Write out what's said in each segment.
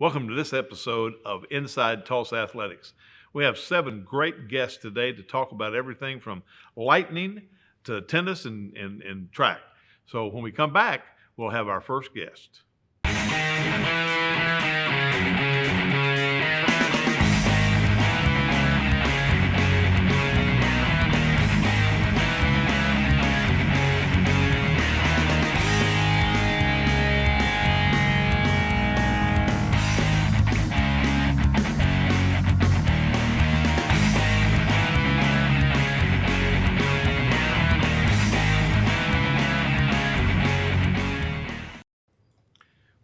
Welcome to this episode of Inside Tulsa Athletics. We have 7 great guests today to talk about everything from lightning to tennis and track. So when we come back, we'll have our first guest.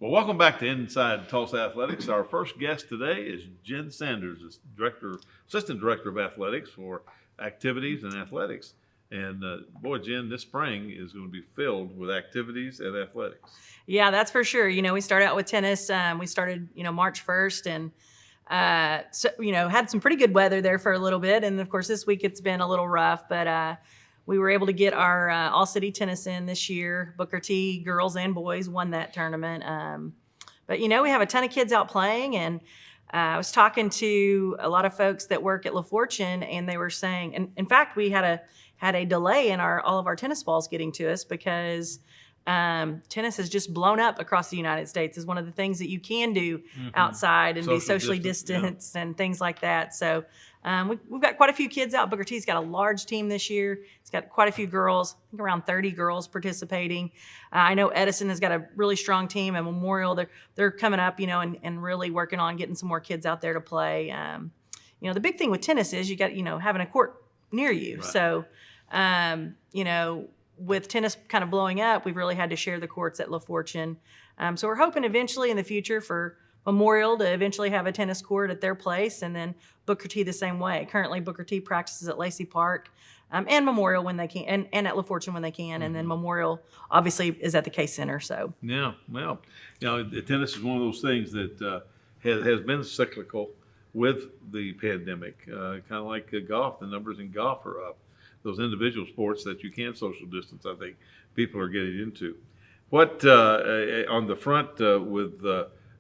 Well, welcome back to Inside Tulsa Athletics. Our first guest today is Jen Sanders, Assistant Director of Athletics for Activities and Athletics. And boy, Jen, this spring is going to be filled with activities and athletics. Yeah, that's for sure. We started out with tennis. We started, March 1st and, had some pretty good weather there for a little bit. And of course, this week it's been a little rough, but we were able to get our all-city tennis in this year. Booker T girls and boys won that tournament. But we have a ton of kids out playing, and I was talking to a lot of folks that work at La Fortune, and they were saying, and in fact, we had a delay in all of our tennis balls getting to us because tennis has just blown up across the United States. Is one of the things that you can do outside and be socially distanced and things like that. So we've got quite a few kids out. Booker T's got a large team this year. It's got quite a few girls, I think around 30 girls participating. I know Edison has got a really strong team, and Memorial, they're coming up, and really working on getting some more kids out there to play. The big thing with tennis is you got, having a court near you. Right. So, with tennis kind of blowing up, we've really had to share the courts at La Fortune. So we're hoping eventually in the future for Memorial to eventually have a tennis court at their place, and then Booker T the same way. Currently, Booker T practices at Lacey Park and Memorial when they can, and at La Fortune when they can, and then Memorial obviously is at the K Center. So yeah, well, tennis is one of those things that has been cyclical with the pandemic, kind of like golf. The numbers in golf are up. Those individual sports that you can social distance, I think people are getting into. What on the front with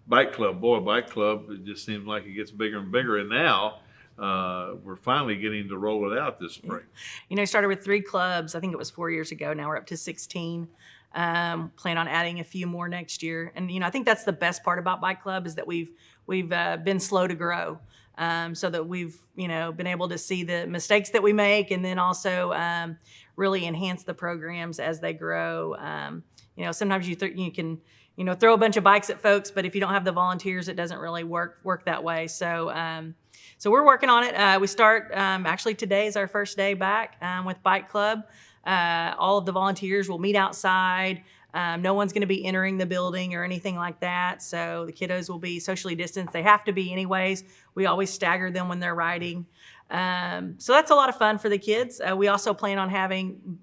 Bike Club, Bike Club, it just seems like it gets bigger and bigger, and now we're finally getting to roll it out this spring. Started with 3 clubs. I think it was 4 years ago. Now we're up to 16. Plan on adding a few more next year. And I think that's the best part about Bike Club is that we've been slow to grow. So that we've been able to see the mistakes that we make, and then also really enhance the programs as they grow. Sometimes you can throw a bunch of bikes at folks, but if you don't have the volunteers, it doesn't really work that way. So we're working on it. We start actually today is our first day back with Bike Club. All of the volunteers will meet outside. No one's going to be entering the building or anything like that. So the kiddos will be socially distanced. They have to be anyways. We always stagger them when they're riding. So that's a lot of fun for the kids. We also plan on having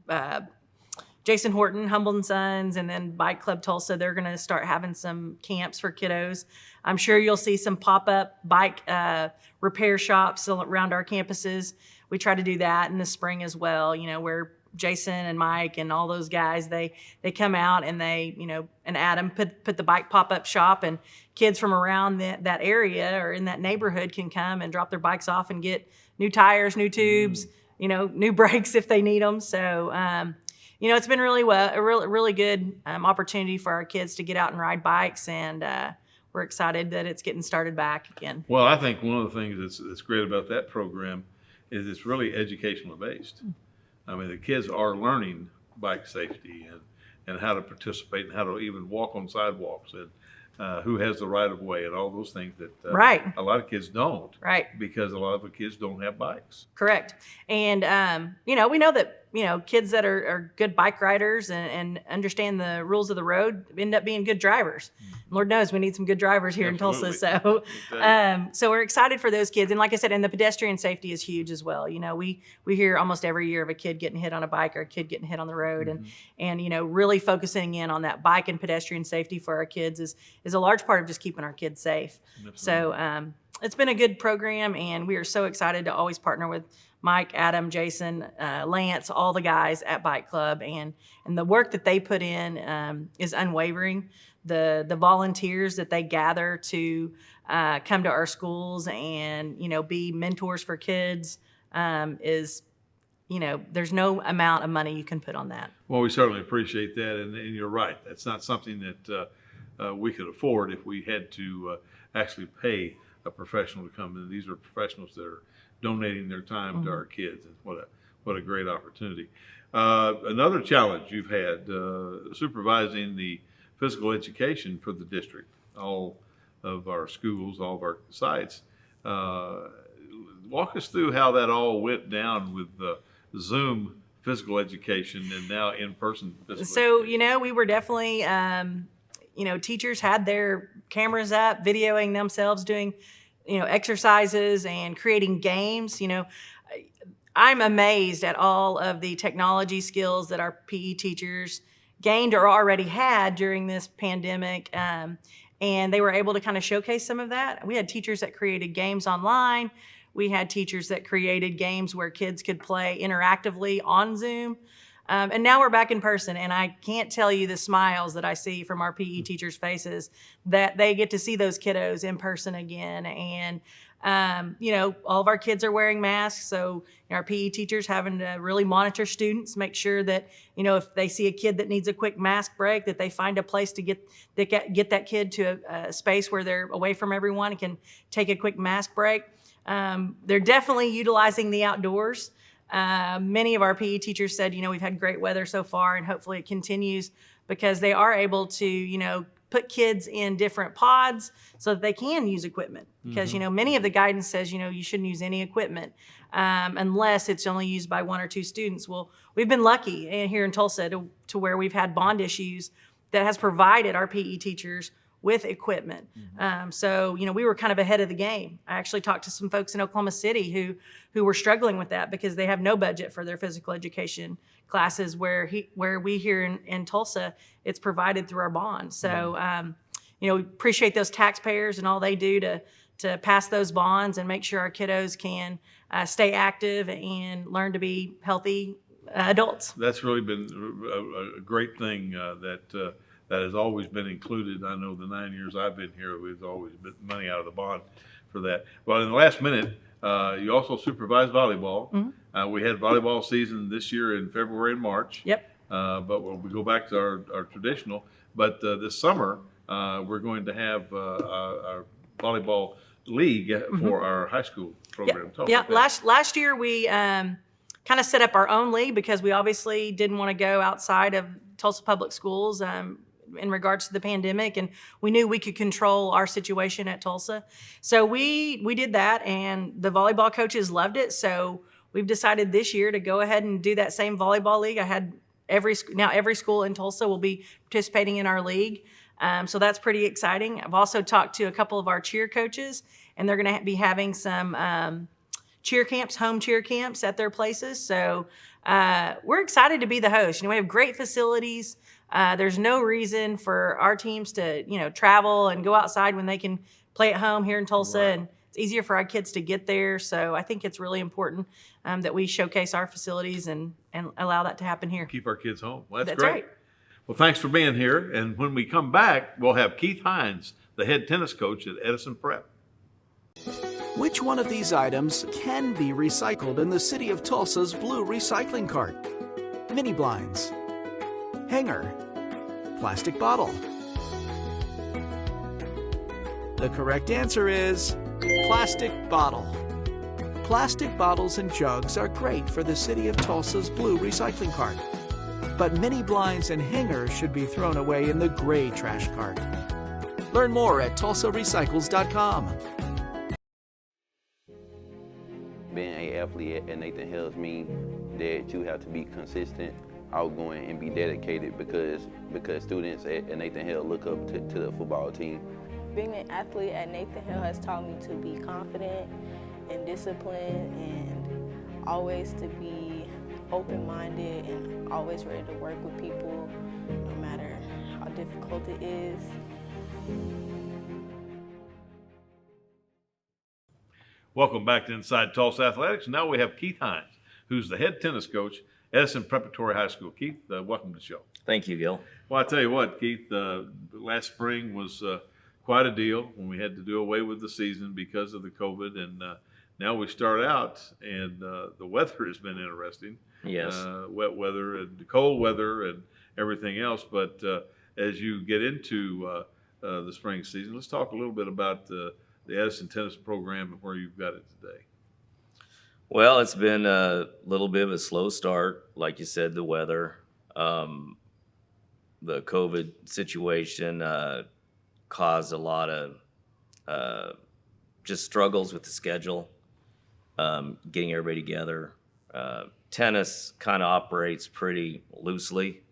Jason Horton, Humble & Sons, and then Bike Club Tulsa. They're going to start having some camps for kiddos. I'm sure you'll see some pop-up bike repair shops around our campuses. We try to do that in the spring as well, where Jason and Mike and all those guys, they come out and they, and Adam put the bike pop-up shop, and kids from around that area or in that neighborhood can come and drop their bikes off and get new tires, new tubes, new brakes if they need them. So, it's been a really good opportunity for our kids to get out and ride bikes, and we're excited that it's getting started back again. Well, I think one of the things that's great about that program is it's really educational based. I mean, the kids are learning bike safety and how to participate and how to even walk on sidewalks and who has the right of way and all those things that a lot of kids don't. Right. Because a lot of the kids don't have bikes. Correct. And, we know that, kids that are good bike riders and understand the rules of the road end up being good drivers. Lord knows we need some good drivers here Absolutely. in Tulsa. So, so we're excited for those kids. And like I said, and the pedestrian safety is huge as well. We hear almost every year of a kid getting hit on a bike or a kid getting hit on the road. And really focusing in on that bike and pedestrian safety for our kids is a large part of just keeping our kids safe. Absolutely. So, it's been a good program, and we are so excited to always partner with Mike, Adam, Jason, Lance, all the guys at Bike Club, and the work that they put in is unwavering. The volunteers that they gather to come to our schools and be mentors for kids is, there's no amount of money you can put on that. Well, we certainly appreciate that, and you're right. That's not something that we could afford if we had to actually pay a professional to come in. These are professionals that are donating their time to our kids, and what a great opportunity. Another challenge you've had, supervising the physical education for the district, all of our schools, all of our sites. Walk us through how that all went down with Zoom physical education and now in-person physical education. We were definitely, teachers had their cameras up, videoing themselves doing, exercises and creating games. I'm amazed at all of the technology skills that our PE teachers gained or already had during this pandemic. And they were able to kind of showcase some of that. We had teachers that created games online. We had teachers that created games where kids could play interactively on Zoom. And now we're back in person, and I can't tell you the smiles that I see from our PE teachers' faces that they get to see those kiddos in person again. And, all of our kids are wearing masks, so our PE teachers having to really monitor students, make sure that, if they see a kid that needs a quick mask break, that they find a place to get that kid to a space where they're away from everyone and can take a quick mask break. They're definitely utilizing the outdoors. Many of our PE teachers said, we've had great weather so far, and hopefully it continues, because they are able to, put kids in different pods so that they can use equipment. Because, many of the guidance says, you shouldn't use any equipment unless it's only used by 1 or 2 students. Well, we've been lucky here in Tulsa to where we've had bond issues that has provided our PE teachers with equipment. So, we were kind of ahead of the game. I actually talked to some folks in Oklahoma City who were struggling with that because they have no budget for their physical education classes, where we here in Tulsa, it's provided through our bond. So, we appreciate those taxpayers and all they do to pass those bonds and make sure our kiddos can stay active and learn to be healthy adults. That's really been a great thing that has always been included. I know the 9 years I've been here, there's always been money out of the bond for that. Well, in the last minute, you also supervise volleyball. We had volleyball season this year in February and March. Yep. But we go back to our traditional. But this summer, we're going to have our volleyball league for our high school program. Yeah. Last year we kind of set up our own league because we obviously didn't want to go outside of Tulsa Public Schools in regards to the pandemic, and we knew we could control our situation at Tulsa. So we did that, and the volleyball coaches loved it. So we've decided this year to go ahead and do that same volleyball league. I had every school in Tulsa will be participating in our league. So that's pretty exciting. I've also talked to a couple of our cheer coaches, and they're going to be having some cheer camps, home cheer camps at their places. So we're excited to be the host. We have great facilities. There's no reason for our teams to, travel and go outside when they can play at home here in Tulsa. Right. And it's easier for our kids to get there. So I think it's really important that we showcase our facilities and allow that to happen here. Keep our kids home. Well, that's great. Right. Well, thanks for being here. And when we come back, we'll have Keith Hines, the head tennis coach at Edison Prep. Which one of these items can be recycled in the city of Tulsa's blue recycling cart? Mini blinds, hanger, plastic bottle. The correct answer is plastic bottle. Plastic bottles and jugs are great for the city of Tulsa's blue recycling cart, but mini blinds and hangers should be thrown away in the gray trash cart. Learn more at tulsarecycles.com. Being an athlete at Nathan Hills means that you have to be consistent, outgoing, and be dedicated because students at Nathan Hill look up to the football team. Being an athlete at Nathan Hill has taught me to be confident and disciplined and always to be open-minded and always ready to work with people no matter how difficult it is. Welcome back to Inside Tulsa Athletics. Now we have Keith Hines, who's the head tennis coach, Edison Preparatory High School. Keith, welcome to the show. Thank you, Gil. Well, I tell you what, Keith, last spring was quite a deal when we had to do away with the season because of the COVID, and now we start out, and the weather has been interesting. Yes. Wet weather and cold weather and everything else. But as you get into the spring season, let's talk a little bit about the Edison tennis program and where you've got it today. Well, it's been a little bit of a slow start. Like you said, the weather, the COVID situation caused a lot of just struggles with the schedule, getting everybody together. Tennis kind of operates pretty loosely,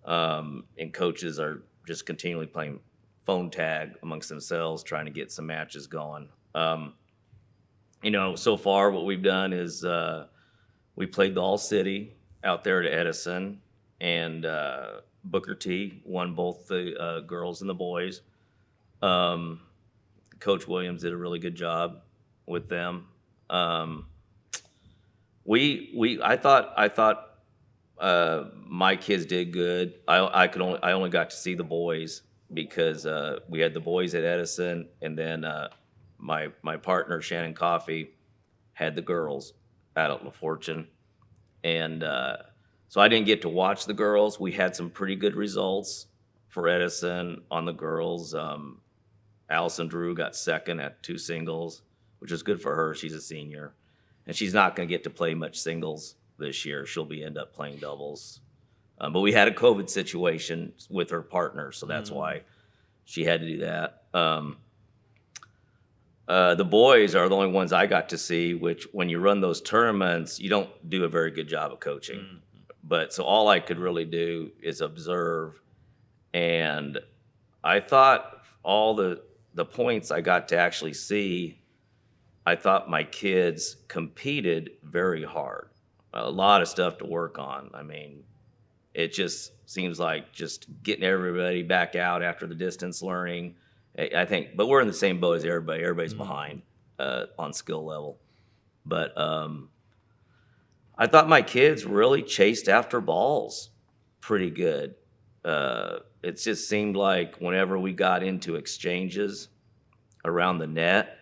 and coaches are just continually playing phone tag amongst themselves, trying to get some matches going. So far what we've done is we played the All-City out there at Edison, and Booker T won both the girls and the boys. Coach Williams did a really good job with them. I thought my kids did good. I only got to see the boys because we had the boys at Edison, and then my partner Shannon Coffey had the girls out at La Fortune, and so I didn't get to watch the girls. We had some pretty good results for Edison on the girls. Allison Drew got second at 2 singles, which was good for her. She's a senior, and she's not going to get to play much singles this year. She'll end up playing doubles. But we had a COVID situation with her partner, so that's why she had to do that. The boys are the only ones I got to see, which when you run those tournaments, you don't do a very good job of coaching. But so all I could really do is observe. And I thought all the points I got to actually see, I thought my kids competed very hard. A lot of stuff to work on. I mean, it just seems like just getting everybody back out after the distance learning. I think, but we're in the same boat as everybody. Everybody's behind on skill level. But I thought my kids really chased after balls pretty good. It just seemed like whenever we got into exchanges around the net,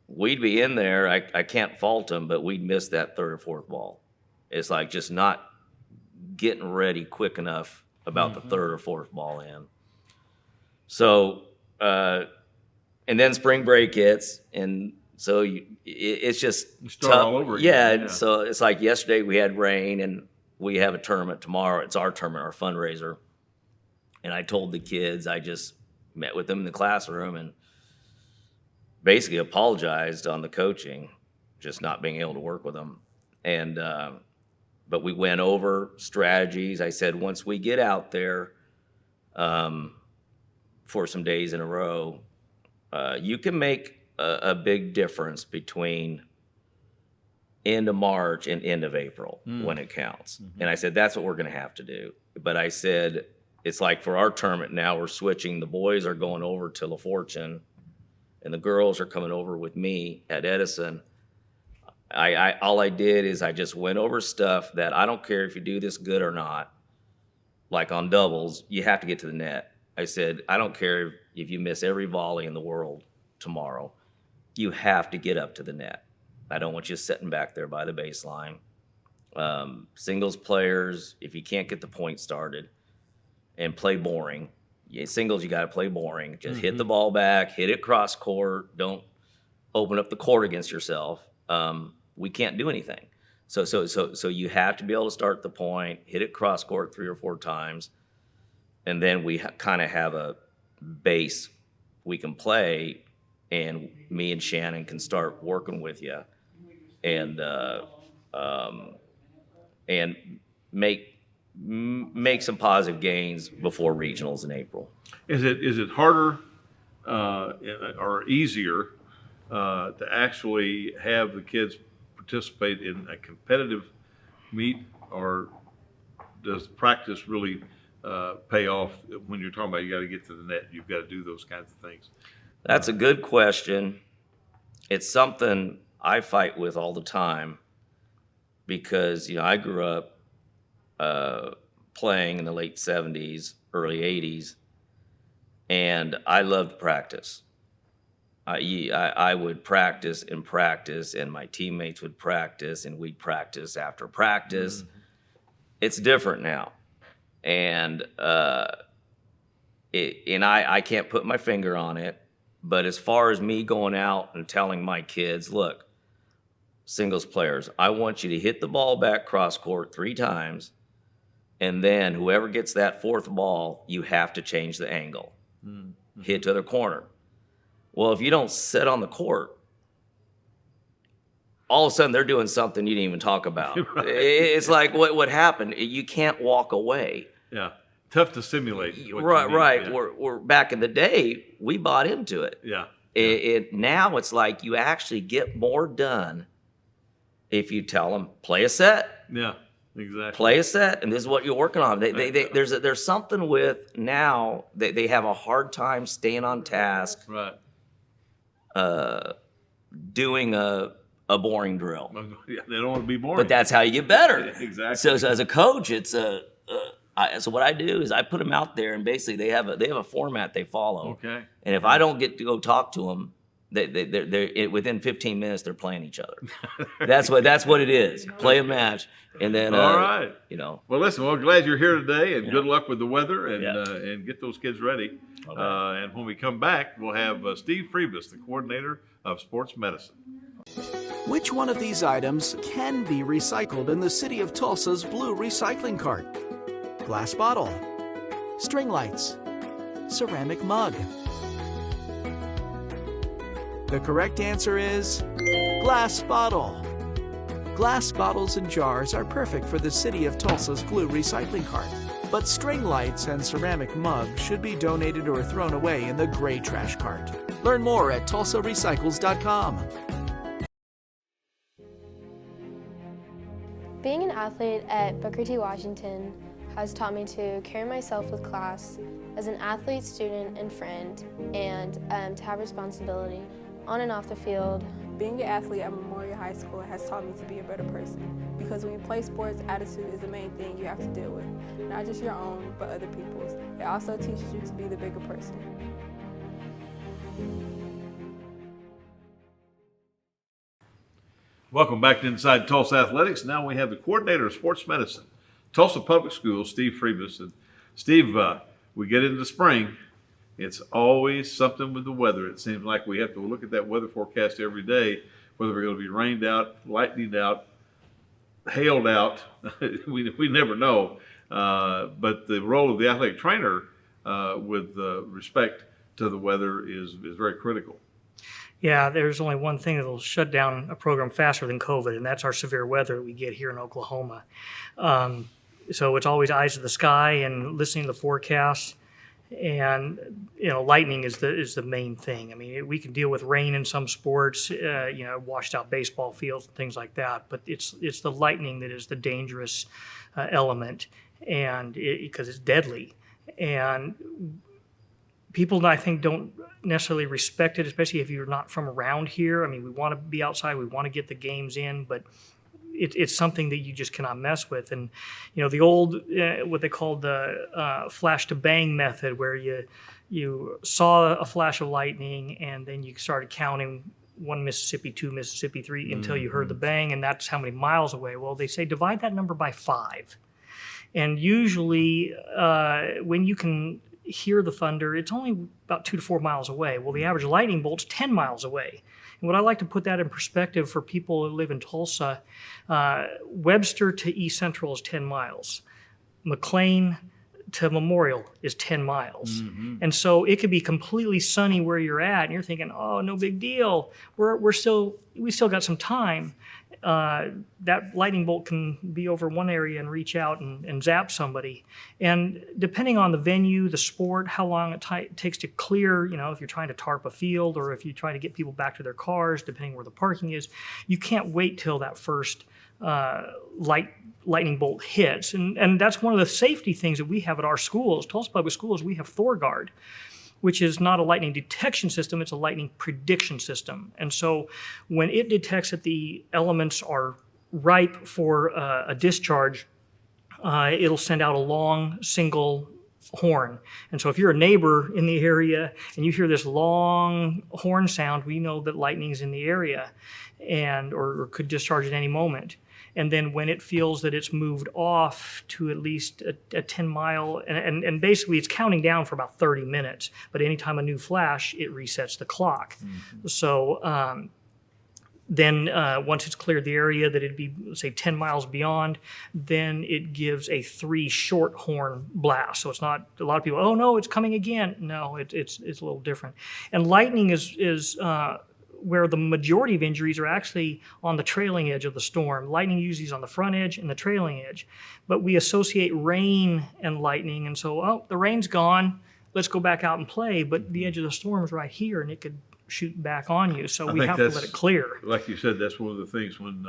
we'd be in there. I can't fault them, but we'd miss that third or fourth ball. It's like just not getting ready quick enough about the third or fourth ball in. So, and then spring break hits, and so it's just You start tough. all over again. Yeah, so it's like yesterday we had rain, and we have a tournament tomorrow. It's our tournament, our fundraiser. And I told the kids, I just met with them in the classroom and basically apologized on the coaching, just not being able to work with them. And but we went over strategies. I said, once we get out there for some days in a row, you can make a big difference between end of March and end of April when it counts. And I said, that's what we're going to have to do. But I said, it's like for our tournament now, we're switching. The boys are going over to La Fortune, and the girls are coming over with me at Edison. All I did is I just went over stuff that I don't care if you do this good or not. Like on doubles, you have to get to the net. I said, I don't care if you miss every volley in the world tomorrow. You have to get up to the net. I don't want you sitting back there by the baseline. Singles players, if you can't get the point started and play boring, singles, you got to play boring. Just hit the ball back, hit it cross court. Don't open up the court against yourself. We can't do anything. So you have to be able to start the point, hit it cross court 3 or 4 times, and then we kind of have a base we can play, and me and Shannon can start working with you, and make some positive gains before regionals in April. Is it harder or easier to actually have the kids participate in a competitive meet, or does practice really pay off when you're talking about you got to get to the net, you've got to do those kinds of things? That's a good question. it's something I fight with all the time because, I grew up playing in the late 70s, early 80s, and I loved practice. I would practice, and my teammates would practice, and we'd practice after practice. Mm-hmm. It's different now. And I can't put my finger on it, but as far as me going out and telling my kids, look, singles players, I want you to hit the ball back cross court 3 times, and then whoever gets that 4th ball, you have to change the angle. Mm-hmm. Hit to the corner. Well, if you don't sit on the court, all of a sudden they're doing something you didn't even talk about. Right. It's like what happened. You can't walk away. Yeah, tough to simulate. Right. Yeah. We're back in the day, we bought into it. Yeah. Now it's like you actually get more done if you tell them, play a set. Yeah, exactly. Play a set, and this is what you're working on. There's something with now they have a hard time staying on task. Right. Doing a boring drill. Yeah, they don't want to be boring. But that's how you get better. Yeah, exactly. So as a coach, it's so what I do is I put them out there, and basically they have a format they follow. Okay. And if I don't get to go talk to them, they're within 15 minutes they're playing each other. That's what it is. Play a match, and then all right. Well, listen. Well, glad you're here today, and good luck with the weather, and get those kids ready. Okay. And when we come back, we'll have Steve Friebus, the coordinator of sports medicine. Which one of these items can be recycled in the city of Tulsa's blue recycling cart? Glass bottle, string lights, ceramic mug. The correct answer is glass bottle. Glass bottles and jars are perfect for the city of Tulsa's blue recycling cart. But string lights and ceramic mugs should be donated or thrown away in the gray trash cart. Learn more at tulsarecycles.com. Being an athlete at Booker T. Washington has taught me to carry myself with class as an athlete, student, and friend, and to have responsibility on and off the field. Being an athlete at Memorial High School has taught me to be a better person, because when you play sports, attitude is the main thing you have to deal with. Not just your own, but other people's. It also teaches you to be the bigger person. Welcome back to Inside Tulsa Athletics. Now we have the coordinator of sports medicine, Tulsa Public Schools, Steve Friebus. And Steve, we get into spring. It's always something with the weather. It seems like we have to look at that weather forecast every day, whether we're going to be rained out, lightning out, hailed out. we never know. But the role of the athletic trainer with respect to the weather is very critical. Yeah, there's only one thing that'll shut down a program faster than COVID, and that's our severe weather we get here in Oklahoma. So it's always eyes to the sky and listening to the forecasts. And lightning is the main thing. I mean, we can deal with rain in some sports, washed out baseball fields and things like that. But it's the lightning that is the dangerous element, and because it's deadly. And people, I think, don't necessarily respect it, especially if you're not from around here. I mean, we want to be outside, we want to get the games in, but it's something that you just cannot mess with. And the old what they called the flash to bang method, where you saw a flash of lightning and then you started counting 1 Mississippi, 2 Mississippi, 3 until you heard the bang, and that's how many miles away. Well, they say divide that number by 5, and usually when you can hear the thunder, it's only about 2 to 4 miles away. Well, the average lightning bolt's 10 miles away. And what I like to put that in perspective for people who live in Tulsa, Webster to East Central is 10 miles. McLean to Memorial is 10 miles. Mm-hmm. And so it could be completely sunny where you're at, and you're thinking, oh, no big deal. We still got some time. That lightning bolt can be over one area and reach out and zap somebody. And depending on the venue, the sport, how long it takes to clear, if you're trying to tarp a field or if you try to get people back to their cars, depending where the parking is, you can't wait till that first lightning bolt hits. And that's one of the safety things that we have at our schools, Tulsa Public Schools. We have Thorguard. which is not a lightning detection system, it's a lightning prediction system. And so when it detects that the elements are ripe for a discharge, it'll send out a long single horn. And so if you're a neighbor in the area and you hear this long horn sound, we know that lightning's in the area and or could discharge at any moment. And then when it feels that it's moved off to at least a 10-mile, and basically it's counting down for about 30 minutes, but anytime a new flash, it resets the clock. So then once it's cleared the area that it'd be, let's say, 10 miles beyond, then it gives a 3 short horn blast. So it's not, a lot of people, oh no, it's coming again. No, it's a little different. And lightning is where the majority of injuries are actually on the trailing edge of the storm. Lightning usually is on the front edge and the trailing edge. But we associate rain and lightning, and so, oh, the rain's gone, let's go back out and play, but the edge of the storm is right here and it could shoot back on you, so we have to let it clear. Like you said, that's one of the things when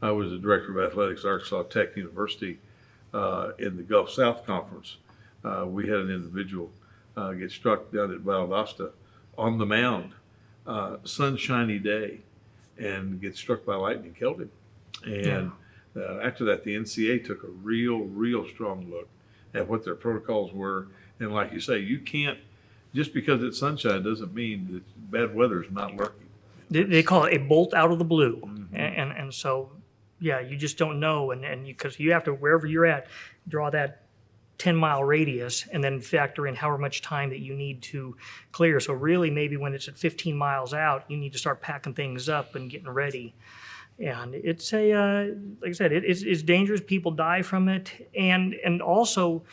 I was the director of athletics at Arkansas Tech University in the Gulf South Conference. We had an individual get struck down at Valdosta on the mound, sunshiny day, and get struck by lightning, killed him. And after that, the NCAA took a real strong look at what their protocols were. And like you say, you can't, just because it's sunshine doesn't mean that bad weather is not lurking. They call it a bolt out of the blue. And so, yeah, you just don't know. And because you have to, wherever you're at, draw that 10-mile radius and then factor in however much time that you need to clear. So really, maybe when it's at 15 miles out, you need to start packing things up and getting ready. And it's like I said, it's dangerous. People die from it. And also,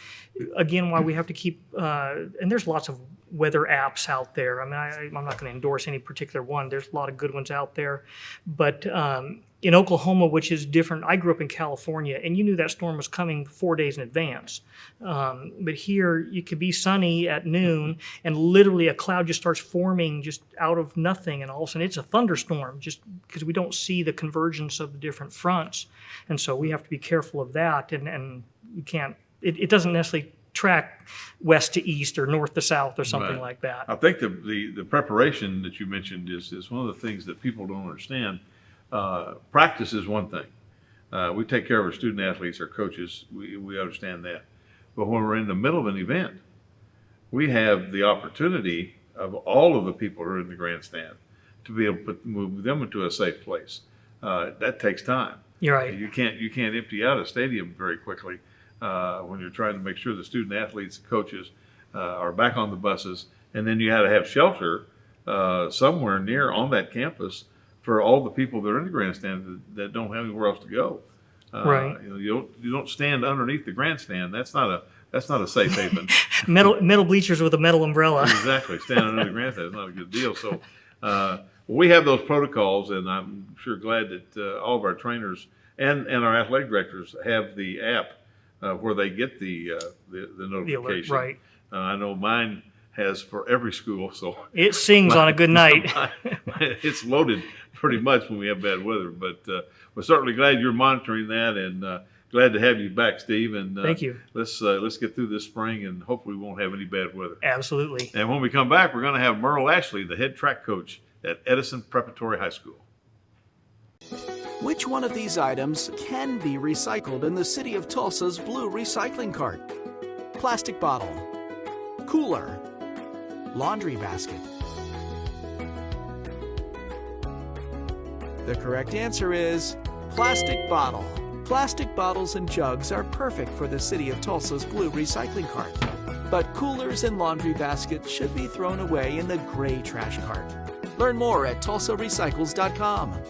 again, why we have to keep, and there's lots of weather apps out there. I mean, I'm not going to endorse any particular one. There's a lot of good ones out there. But in Oklahoma, which is different, I grew up in California, and you knew that storm was coming 4 days in advance. But here, you could be sunny at noon, and literally a cloud just starts forming just out of nothing, and all of a sudden it's a thunderstorm, just because we don't see the convergence of the different fronts. And so we have to be careful of that, and you can't, it doesn't necessarily track west to east or north to south or something like that. I think the preparation that you mentioned is one of the things that people don't understand. Practice is one thing. We take care of our student athletes, our coaches, we understand that. But when we're in the middle of an event, we have the opportunity of all of the people who are in the grandstand to be able to move them into a safe place. That takes time. You're right. You can't empty out a stadium very quickly when you're trying to make sure the student athletes and coaches are back on the buses. And then you had to have shelter somewhere near on that campus for all the people that are in the grandstand that don't have anywhere else to go. Right. You don't stand underneath the grandstand. That's not a safe haven. metal bleachers with a metal umbrella. Exactly. Standing under the grandstand is not a good deal. So we have those protocols, and I'm sure glad that all of our trainers and our athletic directors have the app where they get the notification. Right. I know mine has for every school, so it sings on a good night. It's loaded pretty much when we have bad weather, but we're certainly glad you're monitoring that, and glad to have you back, Steve. And thank you. Let's get through this spring, and hopefully we won't have any bad weather. Absolutely. And when we come back, we're going to have Merle Ashley, the head track coach at Edison Preparatory High School. Which one of these items can be recycled in the city of Tulsa's blue recycling cart? Plastic bottle, cooler, laundry basket. The correct answer is plastic bottle. Plastic bottles and jugs are perfect for the city of Tulsa's blue recycling cart. But coolers and laundry baskets should be thrown away in the gray trash cart. Learn more at tulsarecycles.com.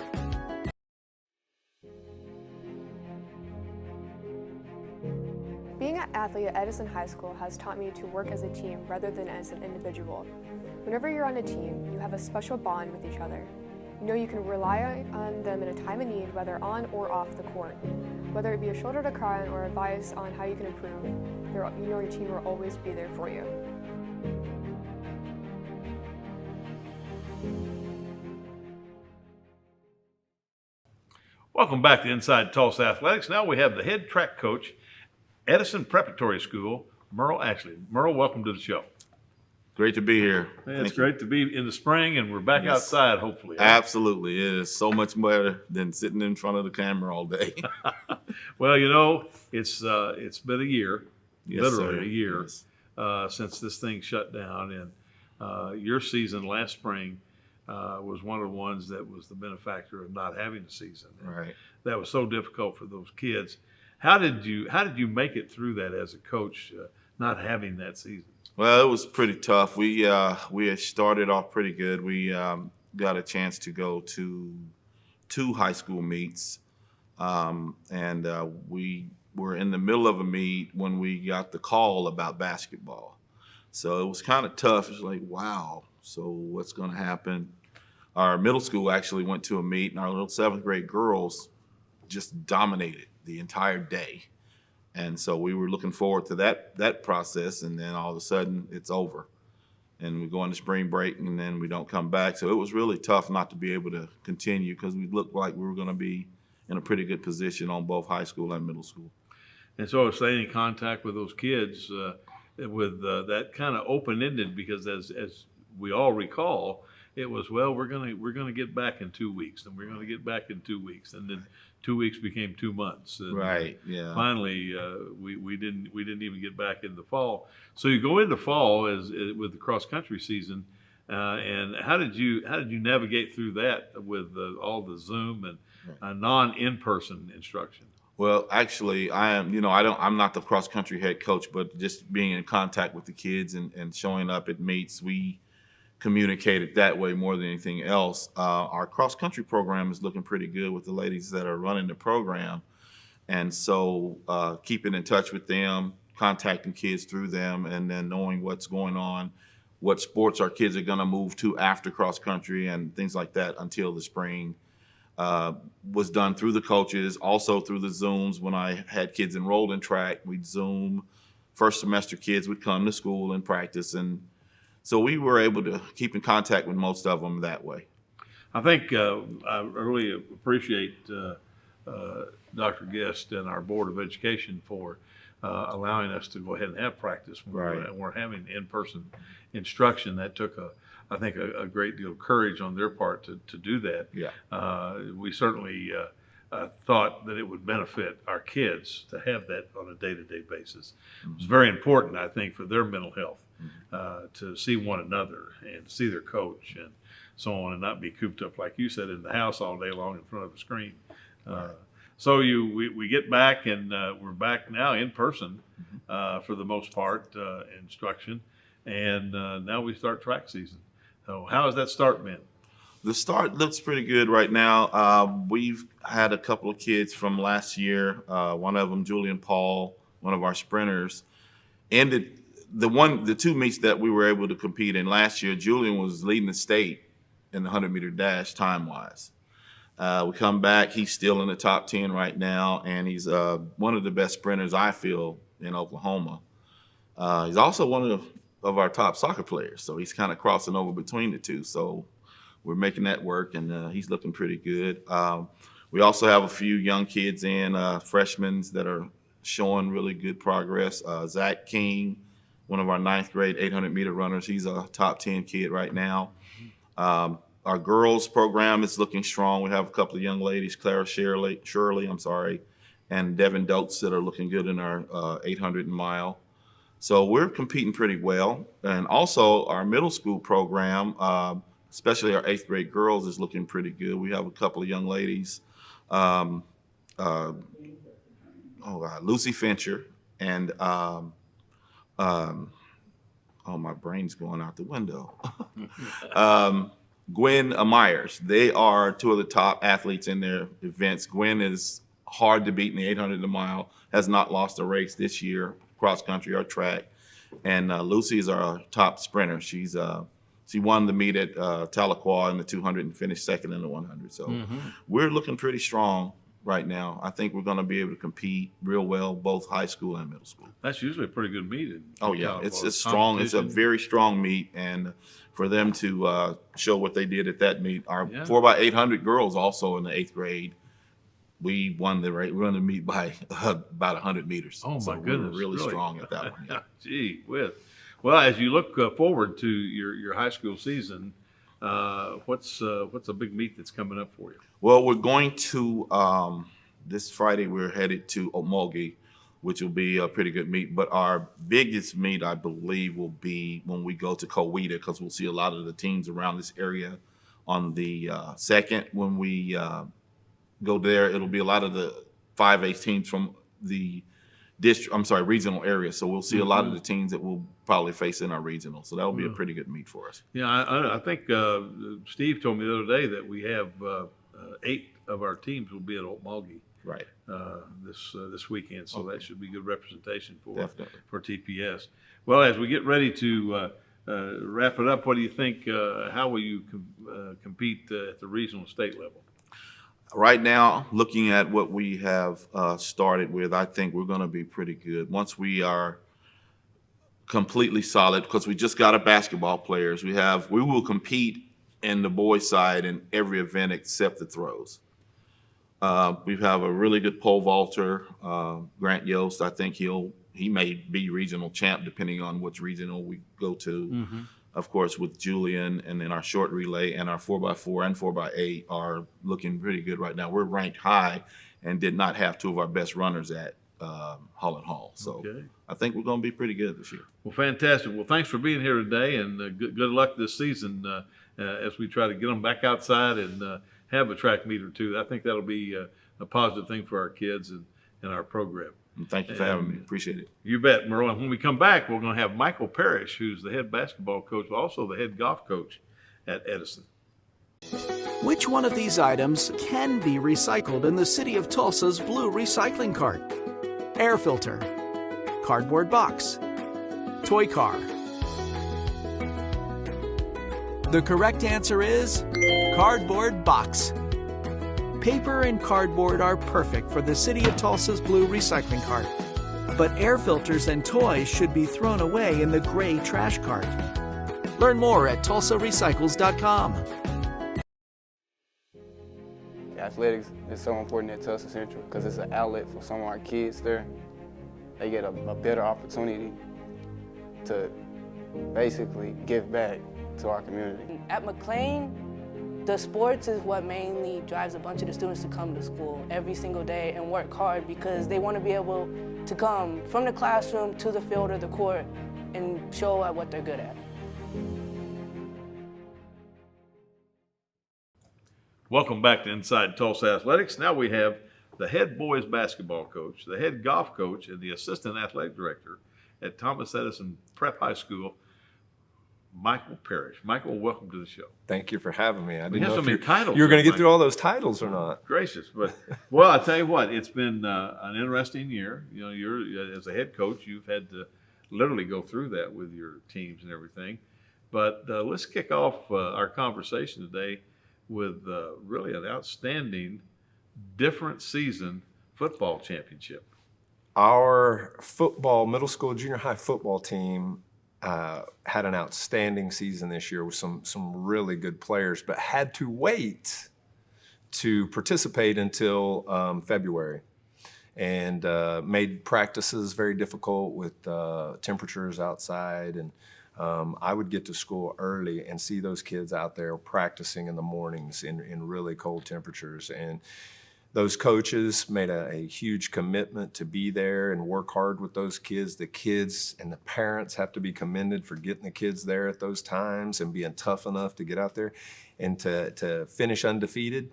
Being an athlete at Edison High School has taught me to work as a team rather than as an individual. Whenever you're on a team, you have a special bond with each other. You know you can rely on them in a time of need, whether on or off the court. Whether it be a shoulder to cry on or advice on how you can improve, you know your team will always be there for you. Welcome back to Inside Tulsa Athletics. Now we have the head track coach, Edison Preparatory School, Merle Ashley. Merle, welcome to the show. Great to be here. It's great to be in the spring, and we're back outside, hopefully. Huh? Absolutely. It is so much better than sitting in front of the camera all day. Well, it's been a year, literally a year, since this thing shut down. And your season last spring was one of the ones that was the benefactor of not having a season. Right. That was so difficult for those kids. How did you make it through that as a coach, not having that season? Well, it was pretty tough. We had started off pretty good. We got a chance to go to 2 high school meets, and we were in the middle of a meet when we got the call about basketball. So it was kind of tough. It's like, wow, so what's going to happen? Our middle school actually went to a meet, and our little 7th grade girls just dominated the entire day. And so we were looking forward to that process, and then all of a sudden it's over. And we go into spring break, and then we don't come back. So it was really tough not to be able to continue because we looked like we were going to be in a pretty good position on both high school and middle school. And so staying in contact with those kids with that kind of open-ended, because as we all recall, it was, well, we're gonna get back in 2 weeks, and we're gonna get back in 2 weeks, and then 2 weeks became 2 months. And right. Yeah. Finally, we didn't even get back in the fall. So you go into fall with the cross country season, and how did you navigate through that with all the Zoom and non-in-person instruction? Well, actually, I'm not the cross country head coach, but just being in contact with the kids and showing up at meets, we communicated that way more than anything else. Our cross country program is looking pretty good with the ladies that are running the program. And so keeping in touch with them, contacting kids through them, and then knowing what's going on, what sports our kids are going to move to after cross country and things like that until the spring was done through the coaches, also through the Zooms. When I had kids enrolled in track, we'd Zoom. First semester kids would come to school and practice, and so we were able to keep in contact with most of them that way. I think I really appreciate Dr. Guest and our Board of Education for allowing us to go ahead and have practice when we're having in-person instruction. That took I think a great deal of courage on their part to do that. Yeah. We certainly thought that it would benefit our kids to have that on a day-to-day basis. Mm-hmm. It was very important, I think, for their mental health to see one another and see their coach and so on, and not be cooped up, like you said, in the house all day long in front of a screen. So we get back, and we're back now in person for the most part, instruction, and now we start track season. So how has that start been? The start looks pretty good right now. We've had a couple of kids from last year. One of them, Julian Paul, one of our sprinters, ended the 2 meets that we were able to compete in last year. Julian was leading the state in the 100-meter dash time-wise. We come back, he's still in the top 10 right now, and he's one of the best sprinters, I feel, in Oklahoma. He's also one of our top soccer players, so he's kind of crossing over between the two. So we're making that work, and he's looking pretty good. We also have a few young kids freshmen that are showing really good progress. Zach King, one of our 9th grade 800-meter runners, he's a top 10 kid right now. Our girls program is looking strong. We have a couple of young ladies, Clara Shirley, and Devin Dotes, that are looking good in our 800 mile. So we're competing pretty well. And also our middle school program, especially our 8th grade girls, is looking pretty good. We have a couple of young ladies, Lucy Fincher and my brain's going out the window. Gwen Myers. They are 2 of the top athletes in their events. Gwen is hard to beat in the 800 mile, has not lost a race this year, cross country or track. And Lucy is our top sprinter. She won the meet at Tahlequah in the 200 and finished 2nd in the 100. So we're looking pretty strong right now. I think we're going to be able to compete real well, both high school and middle school. That's usually a pretty good meet. It's strong. It's a very strong meet, and for them to show what they did at that meet, our 4x800 girls also in the 8th grade, we won the meet by about 100 meters. Oh my so goodness! We were really strong at that one. Yeah. Gee whiz. Well, as you look forward to your high school season, what's a big meet that's coming up for you? Well, we're going to this Friday. We're headed to Okmulgee, which will be a pretty good meet. But our biggest meet, I believe, will be when we go to Coweta, because we'll see a lot of the teams around this area on the 2nd. When we go there, it'll be a lot of the 5A teams from the regional area. So we'll see a lot of the teams that we'll probably face in our regional. So that'll be a pretty good meet for us. Yeah, I think Steve told me the other day that we have 8 of our teams will be at Okmulgee Right. this weekend. So that should be good representation Definitely. for TPS. Well, as we get ready to wrap it up, what do you think? How will you compete at the regional state level? Right now, looking at what we have started with, I think we're going to be pretty good. Once we are completely solid, because we just got our basketball players, we will compete in the boys' side in every event except the throws. We have a really good pole vaulter, Grant Yost. I think he may be regional champ depending on which regional we go to. Of course, with Julian, and then our short relay and our 4x4 and 4x8 are looking pretty good right now. We're ranked high and did not have 2 of our best runners at Holland Hall. So I think we're going to be pretty good this year. Well, fantastic. Well, thanks for being here today, and good luck this season as we try to get them back outside and have a track meet or two. I think that'll be a positive thing for our kids and our program. And thank you for having me. Appreciate it. You bet, Merle. And when we come back, we're going to have Michael Parish, who's the head basketball coach, but also the head golf coach at Edison. Which one of these items can be recycled in the city of Tulsa's blue recycling cart? Air filter, cardboard box, toy car. The correct answer is cardboard box. Paper and cardboard are perfect for the city of Tulsa's blue recycling cart. But air filters and toys should be thrown away in the gray trash cart. Learn more at tulsarecycles.com. Athletics is so important at Tulsa Central because it's an outlet for some of our kids there. They get a better opportunity to basically give back to our community. At McLean, the sports is what mainly drives a bunch of the students to come to school every single day and work hard because they want to be able to come from the classroom to the field or the court and show at what they're good at. Welcome back to Inside Tulsa Athletics. Now we have the head boys basketball coach, the head golf coach, and the assistant athletic director at Thomas Edison Prep High School, Michael Parish. Michael, welcome to the show. Thank you for having me. I We didn't have know so if many titles. you were going to get Michael. through all those titles or not. Gracious, but well, I tell you what, it's been an interesting year. You know, you're as a head coach, you've had to literally go through that with your teams and everything. But let's kick off our conversation today with really an outstanding, different season football championship. Our football, middle school, junior high football team had an outstanding season this year with some really good players, but had to wait to participate until February, and made practices very difficult with temperatures outside. And I would get to school early and see those kids out there practicing in the mornings in really cold temperatures. And those coaches made a huge commitment to be there and work hard with those kids. The kids and the parents have to be commended for getting the kids there at those times and being tough enough to get out there and to finish undefeated,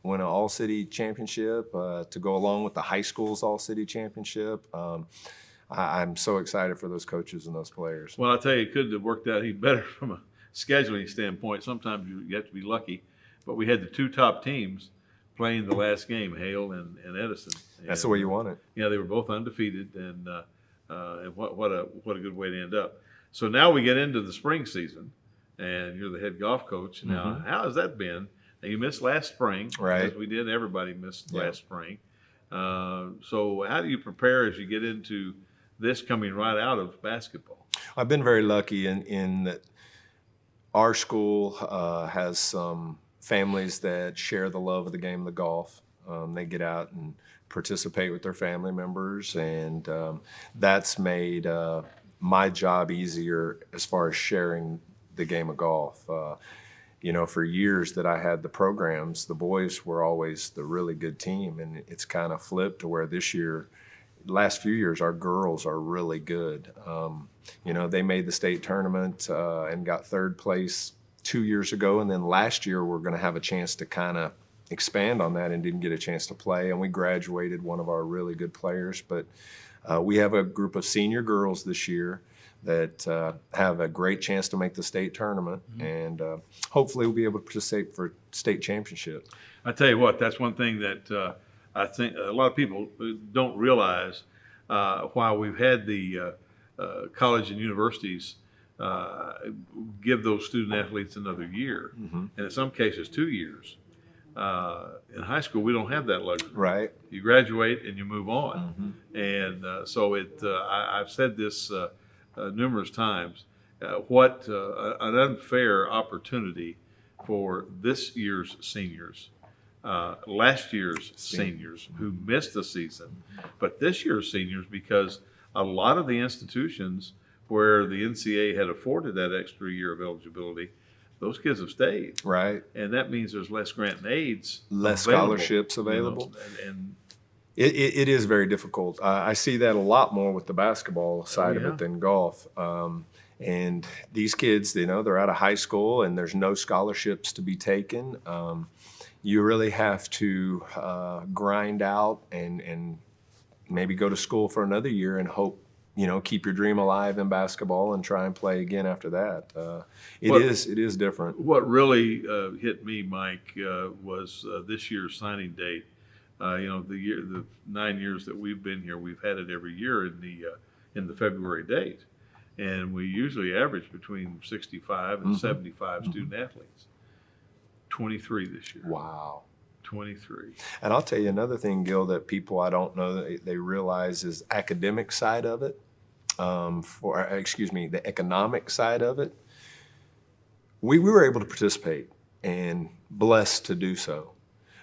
win an all-city championship, to go along with the high school's all-city championship. I'm so excited for those coaches and those players. Well, I tell you, it couldn't have worked out any better from a scheduling standpoint. Sometimes you have to be lucky, but we had the 2 top teams playing the last game, Hale and Edison. That's the way you want it. Yeah, they were both undefeated, and what a good way to end up. So now we get into the spring season, and you're the head golf coach. Now, how has that been? Now, you missed last spring, right? As we did. Everybody missed last spring. So how do you prepare as you get into this coming right out of basketball? I've been very lucky in that our school has some families that share the love of the game of the golf. They get out and participate with their family members, and that's made my job easier as far as sharing the game of golf. For years that I had the programs, the boys were always the really good team, and it's kind of flipped to where this year, last few years, our girls are really good. They made the state tournament and got third place 2 years ago, and then last year we're going to have a chance to kind of expand on that and didn't get a chance to play, and we graduated one of our really good players. But we have a group of senior girls this year that have a great chance to make the state tournament, and hopefully we'll be able to participate for state championship. I tell you what, that's one thing that I think a lot of people don't realize. While we've had the college and universities give those student athletes another year, and in some cases 2 years. In high school, we don't have that luxury. Right. You graduate and you move on, and so I've said this numerous times. What an unfair opportunity for this year's seniors, last year's seniors who missed the season, but this year's seniors, because a lot of the institutions where the NCAA had afforded that extra year of eligibility, those kids have stayed. Right. And that means there's less grant and aids, less available, scholarships available. And it is very difficult. I see that a lot more with the basketball side of it than golf. And these kids, they're out of high school and there's no scholarships to be taken. You really have to grind out and maybe go to school for another year and hope, keep your dream alive in basketball and try and play again after that. It is different. What really hit me, Mike, was this year's signing date. The 9 years that we've been here, we've had it every year in the February date, and we usually average between 65 and 75 student athletes. 23 this year. Wow. 23. And I'll tell you another thing, Gil, that people I don't know that they realize is academic side of it. The economic side of it. We were able to participate and blessed to do so.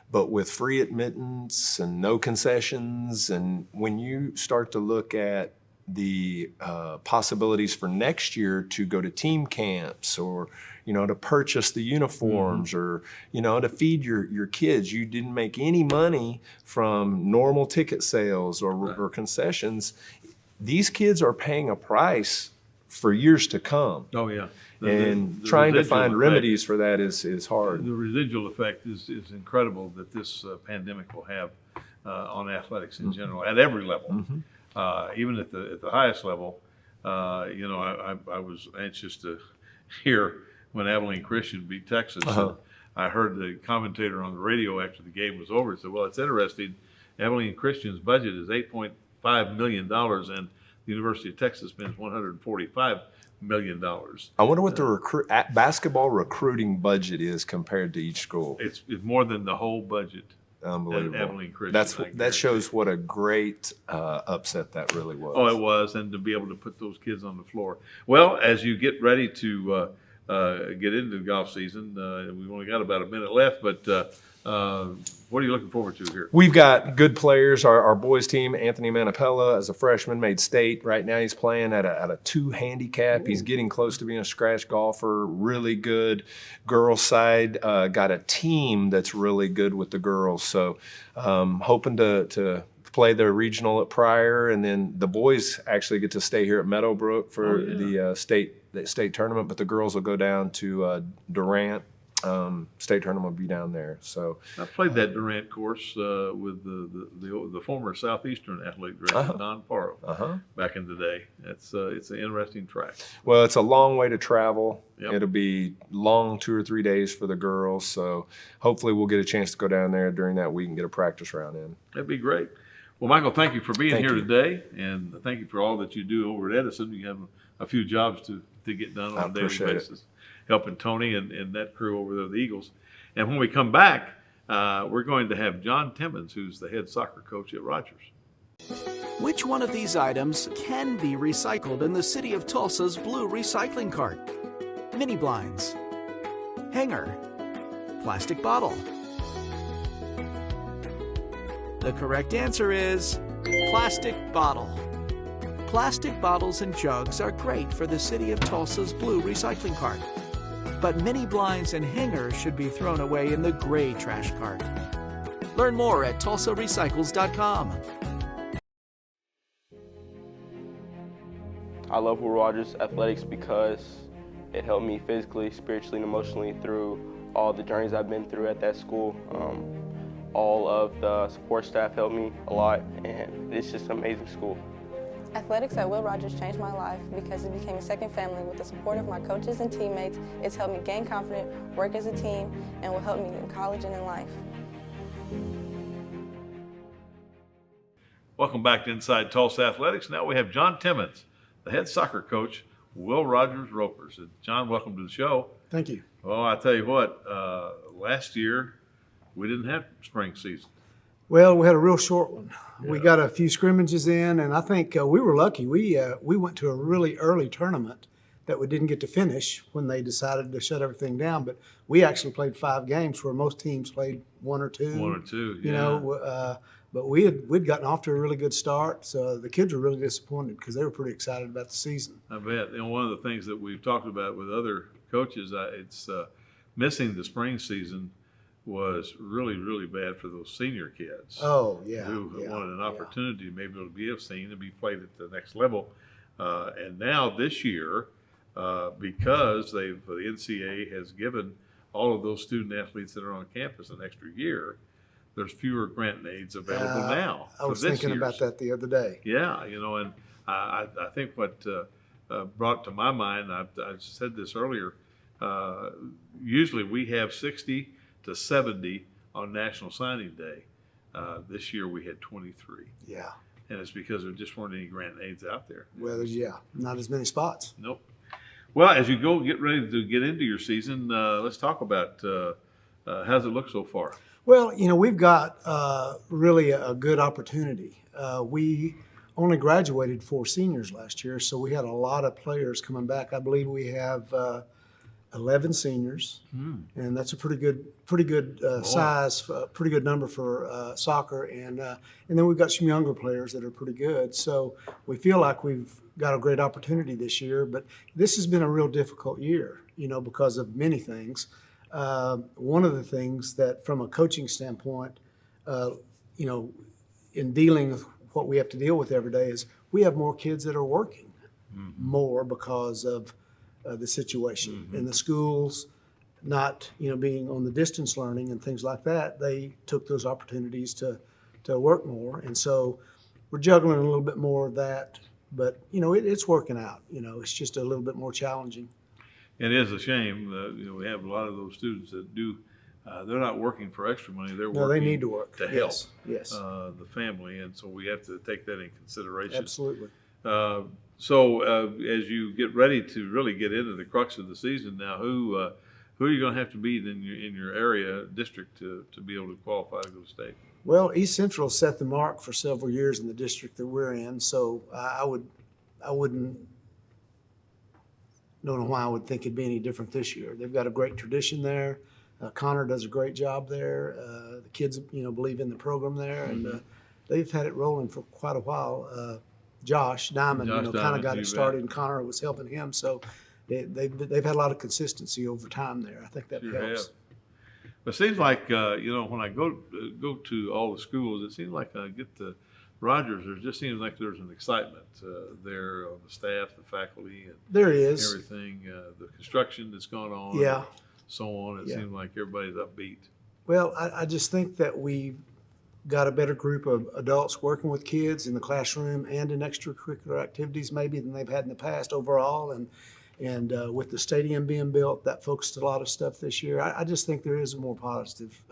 But with free admittance and no concessions, and when you start to look at the possibilities for next year to go to team camps or, to purchase the uniforms or, to feed your kids, you didn't make any money from normal ticket sales or concessions. These kids are paying a price for years to come. Oh, yeah. And trying to find remedies for that is hard. The residual effect is incredible that this pandemic will have on athletics in general at every level, even at the highest level. I was anxious to hear when Abilene Christian beat Texas. I heard the commentator on the radio after the game was over and said, "Well, it's interesting. Abilene Christian's budget is $8.5 million, and the University of Texas spends $145 million." I wonder what the basketball recruiting budget is compared to each school. It's more than the whole budget. Unbelievable. At Abilene Christian. That shows what a great upset that really was. Oh, it was, and to be able to put those kids on the floor. Well, as you get ready to get into the golf season, we've only got about a minute left, but what are you looking forward to here? We've got good players. Our boys team, Anthony Manapella, as a freshman, made state. Right now he's playing at a 2 handicap. He's getting close to being a scratch golfer, really good. Girls side got a team that's really good with the girls. So hoping to play the regional at Pryor, and then the boys actually get to stay here at Meadowbrook for the state tournament, but the girls will go down to Durant. State tournament will be down there. So I played that Durant course with the former Southeastern athletic director Don Faro back in the day. It's an interesting track. Well, it's a long way to travel. Yep. It'll be long 2 or 3 days for the girls. So hopefully we'll get a chance to go down there during that week and get a practice round in. That'd be great. Well, Michael, thank you for being here today, and thank you for all that you do over at Edison. You have a few jobs to get done on a daily basis. Helping Tony and that crew over there, the Eagles. And when we come back, we're going to have John Timmons, who's the head soccer coach at Rogers. Which one of these items can be recycled in the city of Tulsa's blue recycling cart? Mini blinds, hanger, plastic bottle. The correct answer is plastic bottle. Plastic bottles and jugs are great for the city of Tulsa's blue recycling cart. But many blinds and hangers should be thrown away in the gray trash cart. Learn more at tulsarecycles.com. I love Will Rogers Athletics because it helped me physically, spiritually, and emotionally through all the journeys I've been through at that school. All of the support staff helped me a lot, and it's just an amazing school. Athletics at Will Rogers changed my life because it became a second family. With the support of my coaches and teammates, it's helped me gain confidence, work as a team, and will help me in college and in life. Welcome back to Inside Tulsa Athletics. Now we have John Timmons, the head soccer coach, Will Rogers Ropers. And John, welcome to the show. Thank you. Well, I tell you what, last year we didn't have spring season. Well, we had a real short one. Yeah. We got a few scrimmages in, and I think we were lucky. We went to a really early tournament that we didn't get to finish when they decided to shut everything down. But we actually played 5 games where most teams played 1 or 2. 1 or 2, yeah. You know, but we'd gotten off to a really good start. So the kids were really disappointed because they were pretty excited about the season. I bet. And one of the things that we've talked about with other coaches, it's missing the spring season was really, really bad for those senior kids. Oh, yeah. Who wanted an opportunity maybe to be seen and be played at the next level. And now this year, because the NCAA has given all of those student athletes that are on campus an extra year, there's fewer grant aids available now. I was thinking about that the other day. Yeah, you know, and I think what brought to my mind, I said this earlier, usually we have 60 to 70 on National Signing Day. This year we had 23. Yeah. And it's because there just weren't any grant aids out there. Well, not as many spots. Nope. Well, as you get ready to get into your season, let's talk about how's it look so far? Well, you know, we've got really a good opportunity. We only graduated 4 seniors last year, so we had a lot of players coming back. I believe we have 11 seniors, and that's a pretty good size, pretty good number for soccer. And then we've got some younger players that are pretty good. So we feel like we've got a great opportunity this year. But this has been a real difficult year, you know, because of many things. One of the things that, from a coaching standpoint, you know, in dealing with what we have to deal with every day is we have more kids that are working more because of the situation. In the schools, not, you know, being on the distance learning and things like that, they took those opportunities to work more. And so we're juggling a little bit more of that, but, you know, it's working out. You know, it's just a little bit more challenging. It is a shame that, you know, we have a lot of those students that do, they're not working for extra money. They're working they need to work to help yes. The family. And so we have to take that in consideration. Absolutely. So as you get ready to really get into the crux of the season now, who are you going to have to beat in your area district to be able to qualify to go to state? Well, East Central set the mark for several years in the district that we're in, so don't know why I would think it'd be any different this year. They've got a great tradition there. Connor does a great job there. The kids, you know, believe in the program there, and they've had it rolling for quite a while. Josh Diamond, you know, kind of got it started, and Connor was helping him. So they've had a lot of consistency over time there. I think that helps. But it seems like you know, when I go to all the schools, it seems like I get to Rogers. There just seems like there's an excitement there on the staff, the faculty, and there is everything. The construction that's gone on, yeah, so on. It seems like everybody's upbeat. Well, I just think that we got a better group of adults working with kids in the classroom and in extracurricular activities maybe than they've had in the past overall. And with the stadium being built, that focused a lot of stuff this year. I just think there is a more positive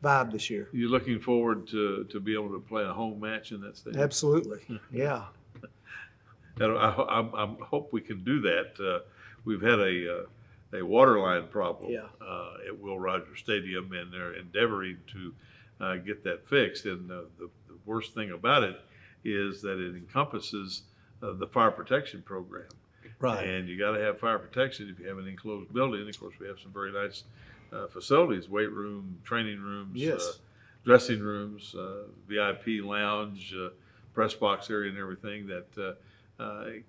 vibe this year. You're looking forward to be able to play a home match in that stadium? Absolutely, yeah. I hope we can do that. We've had a water line problem at Will Rogers Stadium, and they're endeavoring to get that fixed. And the worst thing about it is that it encompasses the fire protection program. Right. And you got to have fire protection if you have an enclosed building. Of course, we have some very nice facilities, weight room, training rooms, dressing rooms, VIP lounge, press box area and everything that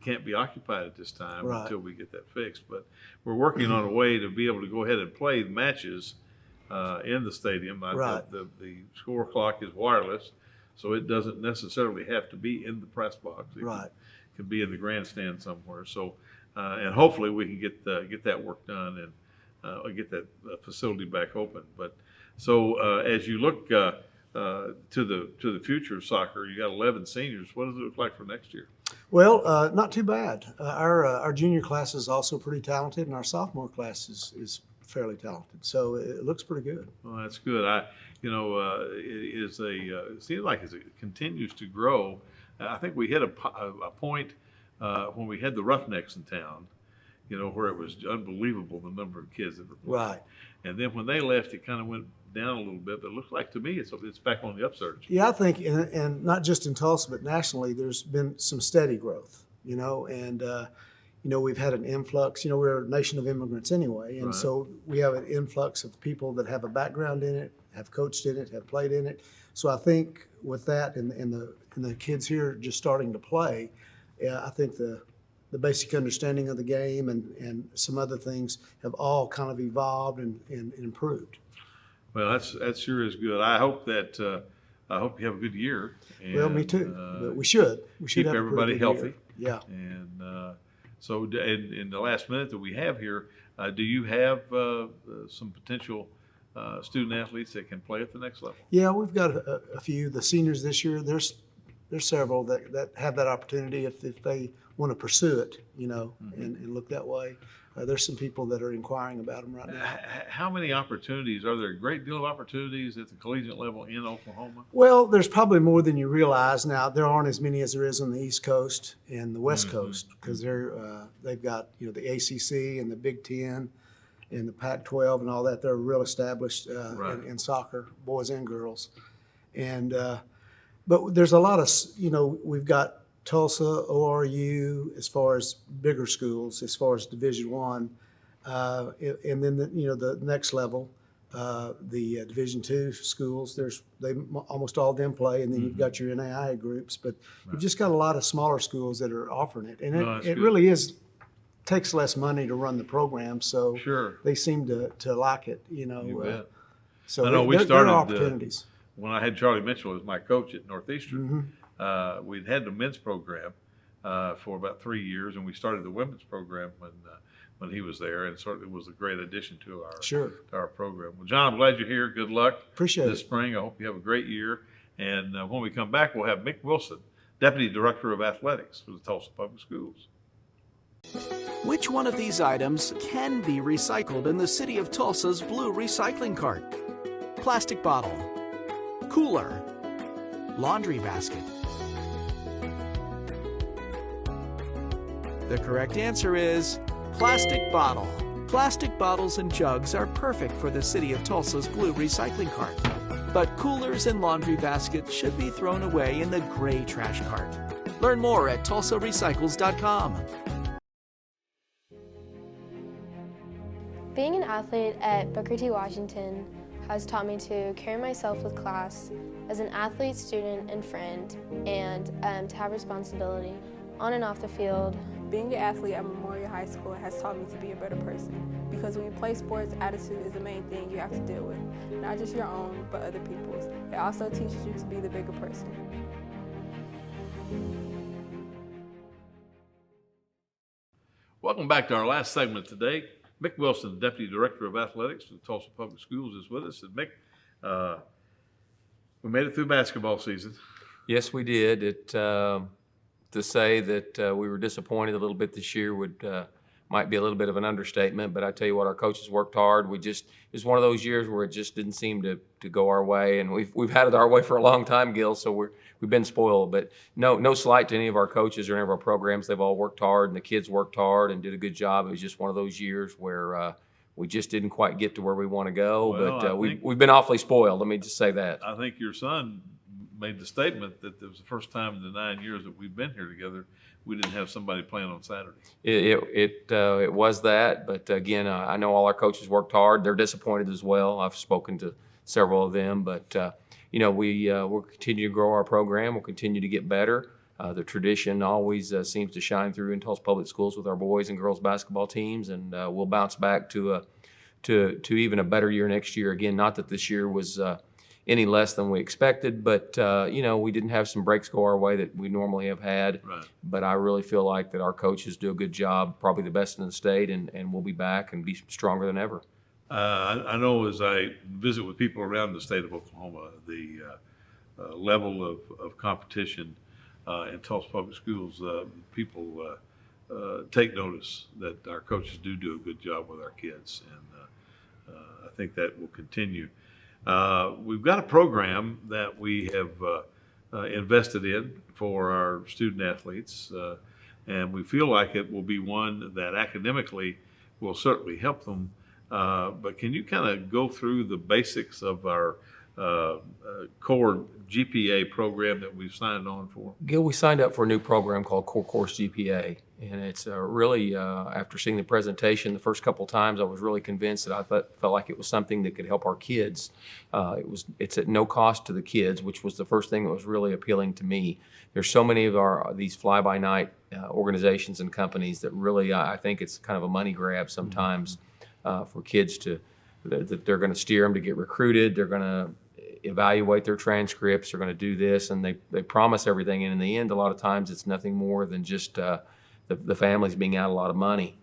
can't be occupied at this time Right. until we get that fixed. But we're working on a way to be able to go ahead and play matches in the stadium. Right. The score clock is wireless, so it doesn't necessarily have to be in the press box. It Right. can be in the grandstand somewhere. So, and hopefully we can get that work done and get that facility back open. But so as you look to the future of soccer, you got 11 seniors. What does it look like for next year? Well, not too bad. Our junior class is also pretty talented, and our sophomore class is fairly talented. So it looks pretty good. Well, that's good. It seems like as it continues to grow, I think we hit a point when we had the Roughnecks in town, where it was unbelievable the number of kids that were playing. Right. And then when they left, it kind of went down a little bit. But it looks like to me it's back on the upsurge. Yeah, I think, and not just in Tulsa, but nationally, there's been some steady growth, and we've had an influx. We're a nation of immigrants anyway, and Right. so we have an influx of people that have a background in it, have coached in it, have played in it. So I think with that and the kids here just starting to play, I think the basic understanding of the game and some other things have all kind of evolved and improved. Well, that sure is good. I hope you have a good year. And, Well, me too. But we should keep have a pretty everybody good healthy. year. Yeah. And so, in the last minute that we have here, do you have some potential student athletes that can play at the next level? Yeah, we've got a few. The seniors this year, there's several that have that opportunity if they want to pursue it, and look that way. There's some people that are inquiring about them right now. How many opportunities? Are there a great deal of opportunities at the collegiate level in Oklahoma? Well, there's probably more than you realize now. There aren't as many as there is on the East Coast and the West Coast because they've got the ACC and the Big Ten and the Pac-12 and all that. They're real established in soccer, boys and girls. And but there's a lot of we've got Tulsa, ORU, as far as bigger schools, as far as Division I, and then the next level, the Division II schools. They almost all of them play, and then you've got your NAIA groups. But you've just got a lot of smaller schools that are offering it, and it really takes less money to run the program, so they seem to like it. You bet. So I know we there started are opportunities. When I had Charlie Mitchell as my coach at Northeastern. We'd had the men's program for about 3 years, and we started the women's program when he was there, and certainly was a great addition to our program. Well, John, I'm glad you're here. Good luck this spring. I hope you have a great year. And when we come back, we'll have Mick Wilson, Deputy Director of Athletics for the Tulsa Public Schools. Which one of these items can be recycled in the city of Tulsa's blue recycling cart? Plastic bottle, cooler, laundry basket. The correct answer is plastic bottle. Plastic bottles and jugs are perfect for the city of Tulsa's blue recycling cart. But coolers and laundry baskets should be thrown away in the gray trash cart. Learn more at tulsarecycles.com. Being an athlete at Booker T. Washington has taught me to carry myself with class as an athlete, student, and friend, and to have responsibility on and off the field. Being an athlete at Memorial High School has taught me to be a better person because when you play sports, attitude is the main thing you have to deal with. Not just your own, but other people's. It also teaches you to be the bigger person. Welcome back to our last segment today. Mick Wilson, Deputy Director of Athletics for the Tulsa Public Schools, is with us. And Mick, we made it through basketball season. Yes, we did. To say that we were disappointed a little bit this year might be a little bit of an understatement, but I tell you what, our coaches worked hard. It was one of those years where it just didn't seem to go our way, and we've had it our way for a long time, Gil, so we've been spoiled. But no slight to any of our coaches or any of our programs. They've all worked hard, and the kids worked hard and did a good job. It was just one of those years where we just didn't quite get to where we want to go, but we've been awfully spoiled. Let me just say that. I think your son made the statement that it was the first time in the 9 years that we've been here together we didn't have somebody playing on Saturday. It was that, but again, I know all our coaches worked hard. They're disappointed as well. I've spoken to several of them, but we'll continue to grow our program. We'll continue to get better. The tradition always seems to shine through in Tulsa Public Schools with our boys and girls basketball teams, and we'll bounce back to even a better year next year. Again, not that this year was any less than we expected, but we didn't have some breaks go our way that we normally have had. Right. But I really feel like that our coaches do a good job, probably the best in the state, and we'll be back and be stronger than ever. I know as I visit with people around the state of Oklahoma, the level of competition in Tulsa Public Schools, people take notice that our coaches do a good job with our kids, and I think that will continue. We've got a program that we have invested in for our student athletes, and we feel like it will be one that academically will certainly help them. But can you kind of go through the basics of our core GPA program that we've signed on for? Gil, we signed up for a new program called Core Course GPA, and it's really, after seeing the presentation the first couple times, I was really convinced that I felt like it was something that could help our kids. It's at no cost to the kids, which was the first thing that was really appealing to me. There's so many of these fly-by-night organizations and companies that really, I think it's kind of a money grab sometimes for kids that they're going to steer them to get recruited, they're going to evaluate their transcripts, they're going to do this, and they promise everything, and in the end, a lot of times it's nothing more than just the families being out a lot of money.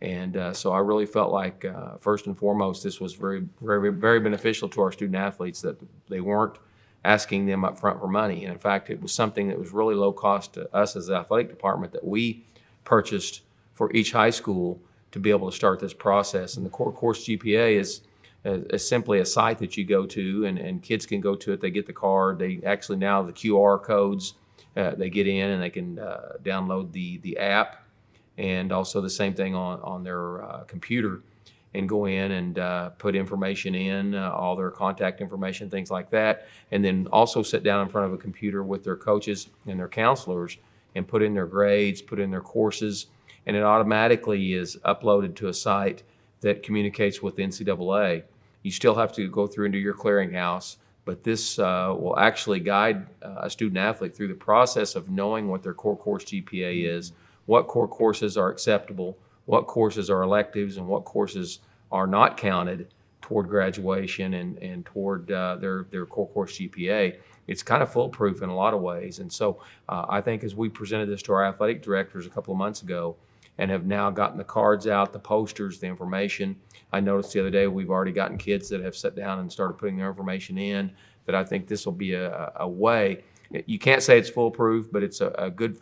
And so I really felt like, first and foremost, this was very, very, very beneficial to our student athletes, that they weren't asking them up front for money. And in fact, it was something that was really low cost to us as the athletic department that we purchased for each high school to be able to start this process. And the Core Course GPA is simply a site that you go to, and kids can go to it. They get the card. They actually, now the QR codes, they get in and they can download the app, and also the same thing on their computer, and go in and put information in, all their contact information, things like that, and then also sit down in front of a computer with their coaches and their counselors and put in their grades, put in their courses, and it automatically is uploaded to a site that communicates with the NCAA. You still have to go through and do your clearinghouse, but this will actually guide a student athlete through the process of knowing what their core course GPA is, what core courses are acceptable, what courses are electives, and what courses are not counted toward graduation and toward their core course GPA. It's kind of foolproof in a lot of ways. And so I think as we presented this to our athletic directors a couple of months ago, and have now gotten the cards out, the posters, the information. I noticed the other day we've already gotten kids that have sat down and started putting their information in, that I think this will be a way. You can't say it's foolproof, but it's a good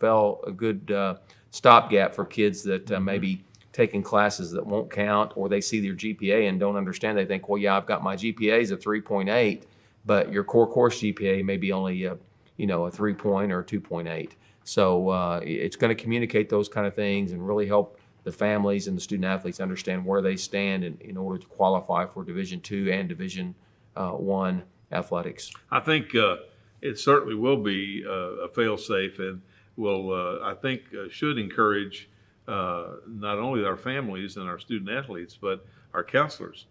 stopgap for kids that maybe taking classes that won't count, or they see their GPA and don't understand. They think, well, yeah, I've got my GPA is a 3.8, but your core course GPA may be only a 3 or 2.8. So it's going to communicate those kind of things and really help the families and the student athletes understand where they stand in order to qualify for Division II and Division I athletics. I think it certainly will be a fail-safe, and will, I think, should encourage not only our families and our student athletes, but our counselors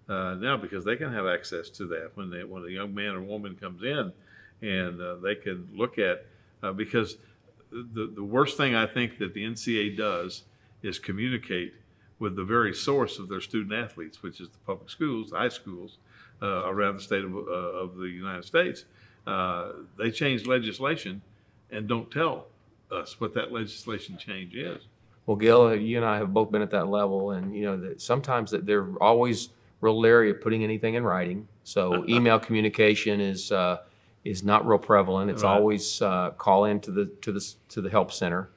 now, because they can have access to that when a young man or woman comes in, and they can look at, because the worst thing I think that the NCAA does is communicate with the very source of their student athletes, which is the public schools, the high schools around the state of the United States. They change legislation and don't tell us what that legislation change is. Well, Gil, you and I have both been at that level, and that sometimes that they're always real leery of putting anything in writing. So email communication is not real prevalent. It's Right. always call in to the help center,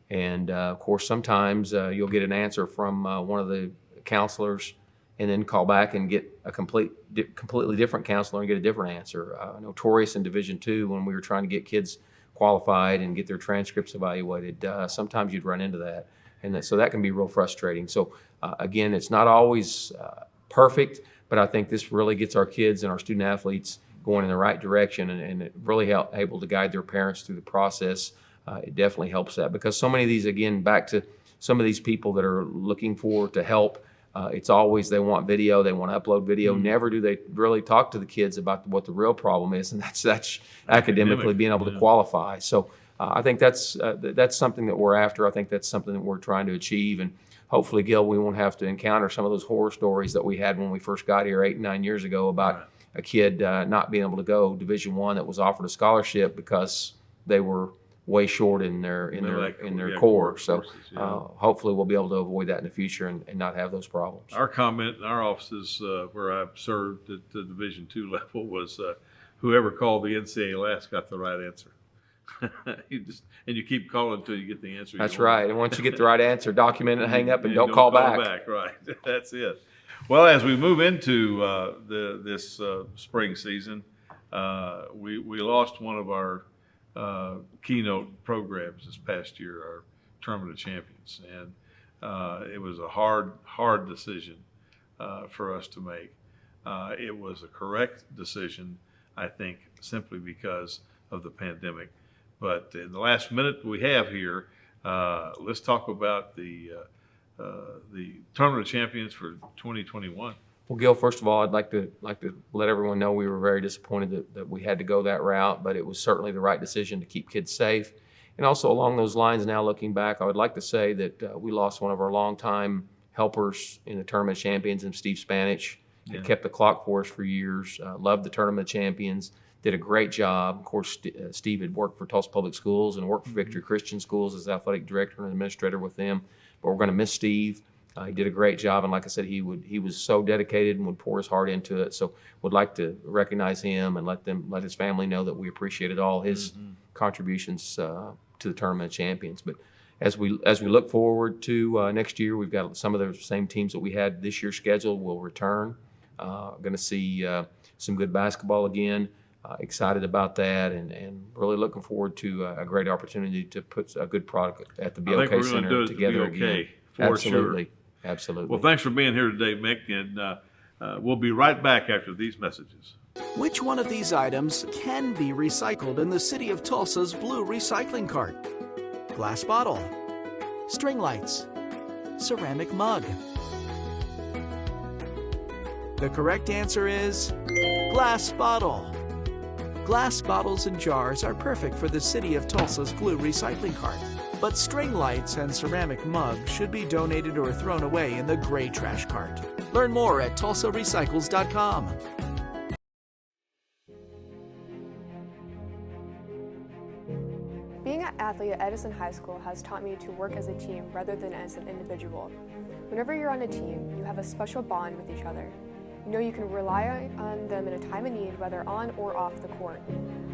and of course sometimes you'll get an answer from one of the counselors, and then call back and get a completely different counselor and get a different answer. Notorious in Division II when we were trying to get kids qualified and get their transcripts evaluated. Sometimes you'd run into that, and so that can be real frustrating. So again, it's not always perfect, but I think this really gets our kids and our student athletes going in the right direction, and it really able to guide their parents through the process. It definitely helps that, because so many of these, again, back to some of these people that are looking to help, it's always they want video, they want to upload video. Mm-hmm. Never do they really talk to the kids about what the real problem is, and that's academically being able to qualify. So I think that's something that we're after. I think that's something that we're trying to achieve. And hopefully, Gil, we won't have to encounter some of those horror stories that we had when we first got here 8 and 9 years ago about a kid not being able to go Division I that was offered a scholarship because they were way short in their core. So hopefully we'll be able to avoid that in the future and not have those problems. Our comment in our offices where I've served at the Division II level was whoever called the NCAA last got the right answer. You keep calling until you get the answer. That's right. And once you get the right answer, document it, hang up, and don't call back. Right. That's it. Well, as we move into this spring season, we lost one of our keynote programs this past year, our Tournament of Champions, and it was a hard decision for us to make. It was a correct decision, I think, simply because of the pandemic. But in the last minute we have here, let's talk about the Tournament of Champions for 2021. Well, Gil, first of all, I'd like to let everyone know we were very disappointed that we had to go that route, but it was certainly the right decision to keep kids safe. And also along those lines, now looking back, I would like to say that we lost one of our longtime helpers in the Tournament of Champions, and Steve Spanich. He kept the clock for us for years, loved the Tournament of Champions, did a great job. Of course, Steve had worked for Tulsa Public Schools and worked for Victory Christian Schools as athletic director and administrator with them. But we're going to miss Steve. He did a great job, and like I said, he was so dedicated and would pour his heart into it. So would like to recognize him and let his family know that we appreciated all his contributions to the Tournament of Champions. But as we look forward to next year, we've got some of the same teams that we had this year scheduled will return. Going to see some good basketball again. Excited about that, and really looking forward to a great opportunity to put a good product at the BOK Center together again. Absolutely. Absolutely. Well, thanks for being here today, Mick, and we'll be right back after these messages. Which one of these items can be recycled in the City of Tulsa's blue recycling cart? Glass bottle, string lights, ceramic mug. The correct answer is glass bottle. Glass bottles and jars are perfect for the City of Tulsa's blue recycling cart. But string lights and ceramic mugs should be donated or thrown away in the gray trash cart. Learn more at tulsarecycles.com. Being an athlete at Edison High School has taught me to work as a team rather than as an individual. Whenever you're on a team, you have a special bond with each other. You know you can rely on them in a time of need, whether on or off the court.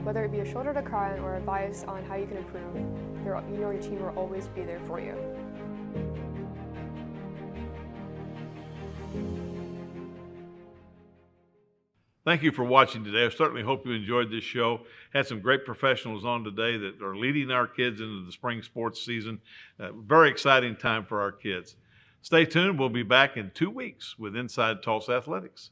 Whether it be a shoulder to cry on or advice on how you can improve, you know your team will always be there for you. Thank you for watching today. I certainly hope you enjoyed this show. Had some great professionals on today that are leading our kids into the spring sports season. Very exciting time for our kids. Stay tuned. We'll be back in 2 weeks with Inside Tulsa Athletics.